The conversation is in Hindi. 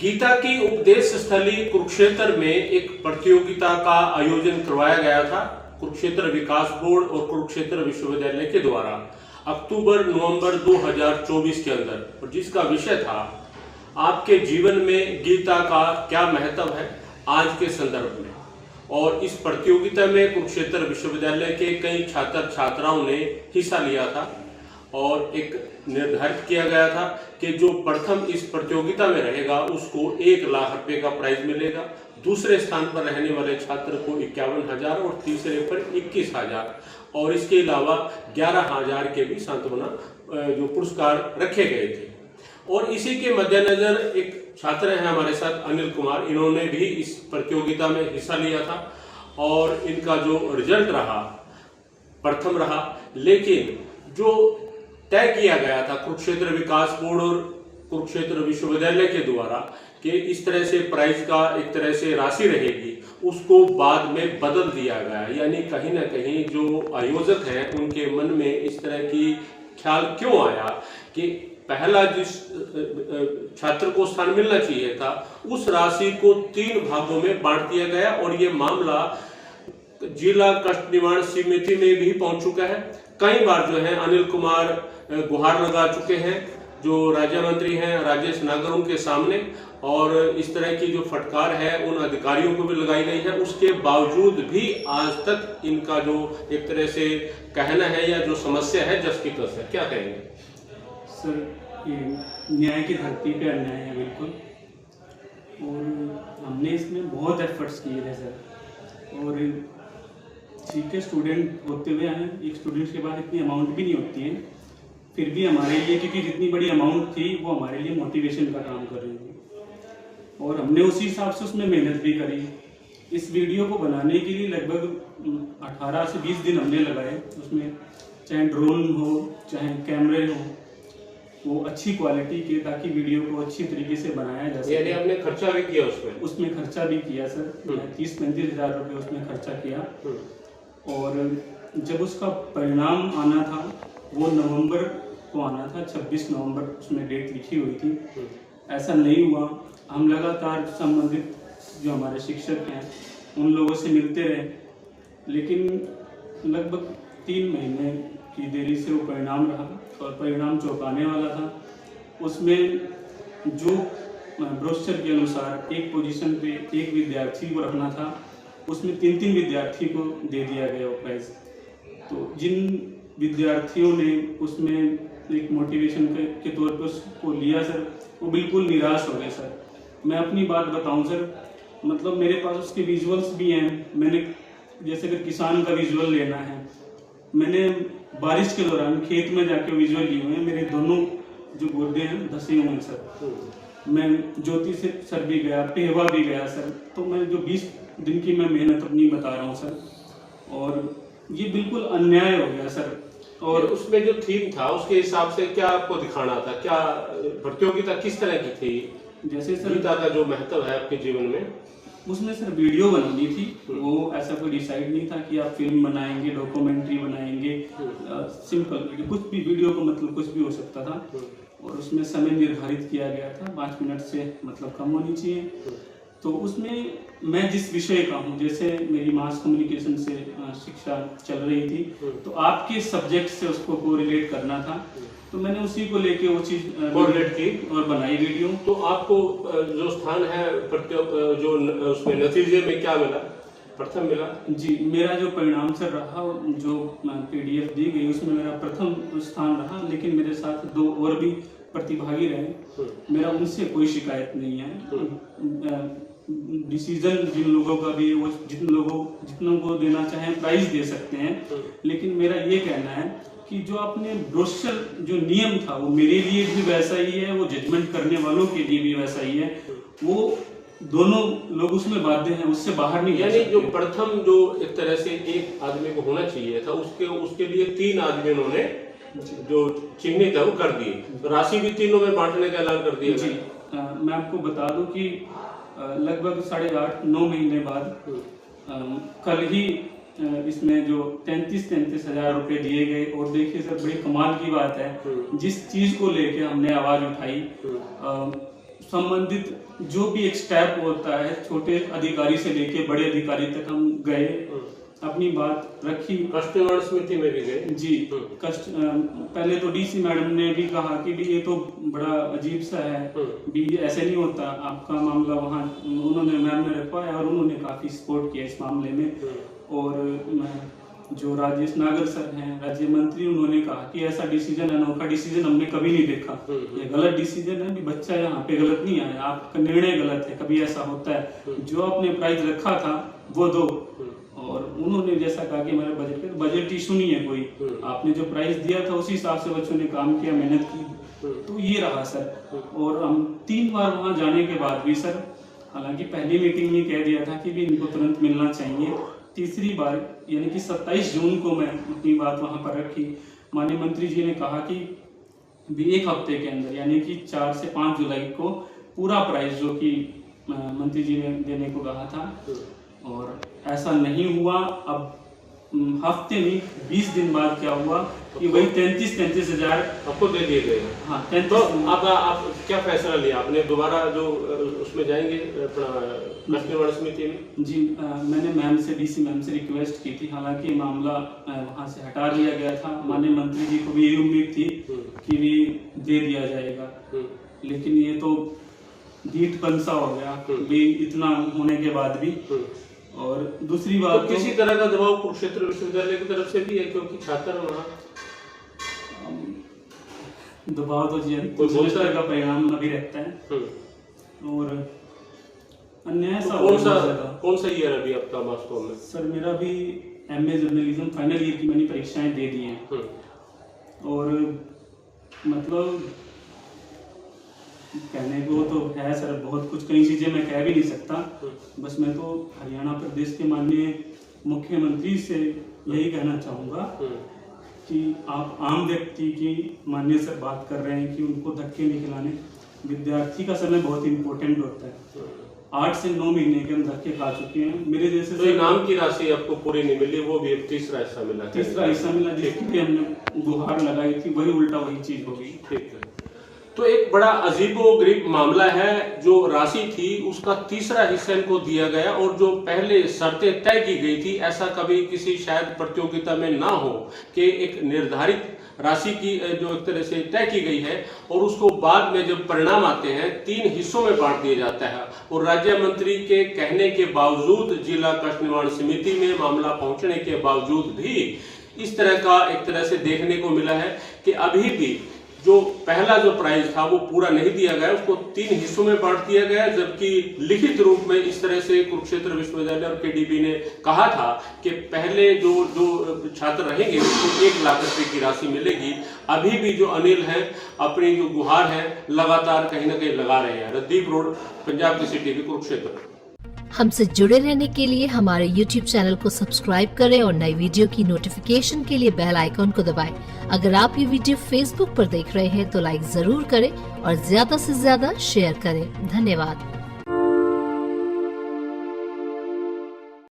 गीता की उपदेश स्थली कुरुक्षेत्र में एक प्रतियोगिता का आयोजन करवाया गया था कुरुक्षेत्र विकास बोर्ड और कुरुक्षेत्र विश्वविद्यालय के द्वारा अक्टूबर नवंबर 2024 के अंदर, और जिसका विषय था आपके जीवन में गीता का क्या महत्व है आज के संदर्भ में। और इस प्रतियोगिता में कुरुक्षेत्र विश्वविद्यालय के कई छात्र छात्राओं ने हिस्सा लिया था और एक निर्धारित किया गया था कि जो प्रथम इस प्रतियोगिता में रहेगा उसको 1 लाख रुपए का प्राइज मिलेगा। दूसरे स्थान पर रहने वाले छात्र को 51,000 और तीसरे पर 21,000 और इसके अलावा 11,000 के भी सांत्वना जो पुरस्कार रखे गए थे। और इसी के मद्देनजर एक छात्र हैं हमारे साथ अनिल कुमार, इन्होंने भी इस प्रतियोगिता में हिस्सा लिया था और इनका जो रिजल्ट रहा प्रथम रहा। लेकिन जो तय किया गया था कुरुक्षेत्र विकास बोर्ड और कुरुक्षेत्र विश्वविद्यालय के द्वारा कि इस तरह से प्राइज का एक तरह से राशि रहेगी, उसको बाद में बदल दिया गया। यानी कहीं ना कहीं जो आयोजक हैं उनके मन में इस तरह की ख्याल क्यों आया कि पहला जिस छात्र को स्थान मिलना चाहिए था उस राशि को 3 भागों में बांट दिया गया। और ये मामला जिला कष्ट निवारण समिति में भी पहुंच चुका है। कई बार जो है अनिल कुमार गुहार लगा चुके हैं जो राज्य मंत्री हैं राजेश नागरों के सामने, और इस तरह की जो फटकार है उन अधिकारियों को भी लगाई गई है। उसके बावजूद भी आज तक इनका जो एक तरह से कहना है या जो समस्या है जस की तस है, क्या कहेंगे सर? ये न्याय की धरती पे अन्याय है बिल्कुल, और हमने इसमें बहुत एफर्ट्स किए थे सर। और ठीक है, स्टूडेंट होते हुए हमें एक स्टूडेंट के पास इतनी अमाउंट भी नहीं होती है, फिर भी हमारे लिए, क्योंकि जितनी बड़ी अमाउंट थी वो हमारे लिए मोटिवेशन का काम कर रही थी और हमने उसी हिसाब से उसमें मेहनत भी करी। इस वीडियो को बनाने के लिए लगभग 18 से 20 दिन हमने लगाए। उसमें चाहे ड्रोन हो चाहे कैमरे हो, वो अच्छी क्वालिटी के, ताकि वीडियो को अच्छी तरीके से बनाया जा सके। यानी आपने खर्चा भी किया उसमें खर्चा भी किया सर, 30-35 हज़ार रुपये उसमें खर्चा किया। और जब उसका परिणाम आना था वो नवंबर को आना था, 26 नवंबर उसमें डेट लिखी हुई थी। ऐसा नहीं हुआ। हम लगातार संबंधित जो हमारे शिक्षक हैं उन लोगों से मिलते रहे, लेकिन लगभग 3 महीने की देरी से वो परिणाम रहा और परिणाम चौंकाने वाला था। उसमें जो ब्रोशर के अनुसार एक पोजीशन पे एक विद्यार्थी को रखना था, उसमें 3-3 विद्यार्थी को दे दिया गया वो प्राइज। तो जिन विद्यार्थियों ने उसमें एक मोटिवेशन के तौर पर उसको लिया सर, वो बिल्कुल निराश हो गए सर। मैं अपनी बात बताऊं सर, मतलब मेरे पास उसके विजुअल्स भी हैं। मैंने जैसे अगर किसान का विजुअल लेना है, मैंने बारिश के दौरान खेत में जाके विजुअल लिए हुए हैं। मेरे दोनों जो गोदे हैं धसे हुए हैं सर। मैं ज्योति से सर भी गया, पेहवा भी गया सर। तो मैं जो 20 दिन की मैं मेहनत अपनी बता रहा हूँ सर, और ये बिल्कुल अन्याय हो गया सर। और उसमें जो थीम था उसके हिसाब से क्या आपको दिखाना था, क्या प्रतियोगिता किस तरह की थी? जैसे सर गीता का जो महत्व है आपके जीवन में, उसमें सर वीडियो बनानी थी। वो ऐसा कोई डिसाइड नहीं था कि आप फिल्म बनाएंगे, डॉक्यूमेंट्री बनाएंगे, सिंपल कुछ भी, वीडियो को मतलब कुछ भी हो सकता था। और उसमें समय निर्धारित किया गया था, 5 मिनट से मतलब कम होनी चाहिए। तो उसमें मैं जिस विषय का हूँ, जैसे मेरी मास कम्युनिकेशन से शिक्षा चल रही थी, तो आपके सब्जेक्ट से उसको कोरिलेट करना था। तो मैंने उसी को लेके वो चीज़ कोरिलेट की और बनाई वीडियो। तो आपको जो स्थान है जो उसमें नतीजे में क्या मिला? प्रथम मिला जी। मेरा जो परिणाम सर रहा, जो PDF दी गई उसमें मेरा प्रथम स्थान रहा, लेकिन मेरे साथ 2 और भी प्रतिभागी रहे। मेरा उनसे कोई शिकायत नहीं है। डिसीजन जिन लोगों का भी, वो जितनों को देना चाहें प्राइज दे सकते हैं। लेकिन मेरा ये कहना है कि जो आपने ब्रोशर जो नियम था वो मेरे लिए भी वैसा ही है, वो जजमेंट करने वालों के लिए भी वैसा ही है। वो दोनों लोग उसमें बाध्य हैं, उससे बाहर नहीं। यानी जो प्रथम जो एक तरह से एक आदमी को होना चाहिए था उसके लिए 3 आदमी उन्होंने जो चिन्हित है वो कर दिए। तो राशि भी तीनों में बांटने का ऐलान कर दिया जी। मैं आपको बता दूं कि लगभग 8.5-9 महीने बाद कल ही इसमें जो 33 हज़ार रुपये दिए गए। और देखिए सर, बड़ी कमाल की बात है, जिस चीज को लेके हमने आवाज उठाई, संबंधित जो भी एक स्टेप होता है, छोटे अधिकारी से लेके बड़े अधिकारी तक हम गए, अपनी बात रखी। कष्ट निवारण समिति में भी गए जी। पहले तो डीसी मैडम ने भी कहा कि भी ये तो बड़ा अजीब सा है, भी ऐसे नहीं होता, आपका मामला वहाँ उन्होंने मैम ने रखवाया और उन्होंने काफी सपोर्ट किया इस मामले में। और जो राजेश नागर सर हैं, राज्य मंत्री, उन्होंने कहा कि ऐसा डिसीजन, अनोखा डिसीजन हमने कभी नहीं देखा, ये गलत डिसीजन है, भी बच्चा यहाँ पे गलत नहीं आया, आपका निर्णय गलत है, कभी ऐसा होता है, जो आपने प्राइज रखा था वो दो। और उन्होंने जैसा कहा कि मेरे बजट इशू नहीं है कोई, आपने जो प्राइस दिया था उसी हिसाब से बच्चों ने काम किया, मेहनत की, तो ये रहा सर। और हम 3 बार वहां जाने के बाद भी सर, हालांकि पहली मीटिंग में कह दिया था कि भी इनको तुरंत मिलना चाहिए, तीसरी बार यानी कि 27 जून को मैं अपनी बात वहां पर रखी। माननीय मंत्री जी ने कहा कि भी 1 हफ्ते के अंदर यानी कि 4 से 5 जुलाई को पूरा प्राइस जो कि मंत्री जी ने देने को कहा था, और ऐसा नहीं हुआ। अब हफ्ते नहीं 20 दिन बाद क्या हुआ कि वही 33 हजार आपको दे दिए गए। हाँ, तो आप क्या फैसला लिया आपने? दोबारा जो उसमें जाएंगे अपना कष्ट निवारण समिति में? जी, मैंने मैम से, डीसी मैम से रिक्वेस्ट की थी, हालांकि मामला वहां से हटा दिया गया था। माननीय मंत्री जी को भी यही उम्मीद थी कि भी दे दिया जाएगा, लेकिन ये तो ढीठ पंसा हो गया भी इतना होने के बाद भी। और दूसरी बात, तो किसी तरह का दबाव कुरुक्षेत्र विश्वविद्यालय की तरफ से भी है, क्योंकि छात्र वहाँ दबाव तो जी सेमेस्टर का परिणाम अभी रहता है। और अन्याय सा कौन सा ईयर अभी आपका वास्तव में? सर मेरा भी एमए जर्नलिज्म फाइनल ईयर की मैंने परीक्षाएं दे दी हैं, और मतलब कहने को तो है सर बहुत कुछ, कई चीजें मैं कह भी नहीं सकता। बस मैं तो हरियाणा प्रदेश के माननीय मुख्यमंत्री से यही कहना चाहूँगा कि आप आम व्यक्ति की माननीय सर बात कर रहे हैं कि उनको धक्के नहीं खिलाने। विद्यार्थी का समय बहुत इम्पोर्टेंट होता है। 8 से 9 महीने के हम धक्के खा चुके हैं। मेरे जैसे तो इनाम की राशि आपको पूरी नहीं मिली, वो भी तीसरा हिस्सा मिला, जिसके लिए हमने गुहार लगाई थी, वही उल्टा वही चीज हो गई। ठीक है। तो एक बड़ा अजीबोगरीब मामला है, जो राशि थी उसका तीसरा हिस्सा इनको दिया गया, और जो पहले शर्तें तय की गई थी, ऐसा कभी किसी शायद प्रतियोगिता में ना हो कि एक निर्धारित राशि की जो एक तरह से तय की गई है, और उसको बाद में जब परिणाम आते हैं 3 हिस्सों में बांट दिया जाता है। और राज्य मंत्री के कहने के बावजूद, जिला कष्ट निवारण समिति में मामला पहुंचने के बावजूद भी इस तरह का एक तरह से देखने को मिला है कि अभी भी जो पहला जो प्राइज था वो पूरा नहीं दिया गया, उसको 3 हिस्सों में बांट दिया गया। जबकि लिखित रूप में इस तरह से कुरुक्षेत्र विश्वविद्यालय और केडीबी ने कहा था कि पहले जो छात्र रहेंगे उसको 1 लाख रुपए की राशि मिलेगी। अभी भी जो अनिल है अपनी जो गुहार है लगातार कहीं ना कहीं लगा रहे हैं। रदीप रोड, पंजाब केसरी टीवी, कुरुक्षेत्र। हमसे जुड़े रहने के लिए हमारे YouTube चैनल को सब्सक्राइब करें और नई वीडियो की नोटिफिकेशन के लिए बेल आइकॉन को दबाएं। अगर आप ये वीडियो Facebook पर देख रहे हैं तो लाइक जरूर करें और ज्यादा से ज्यादा शेयर करें। धन्यवाद।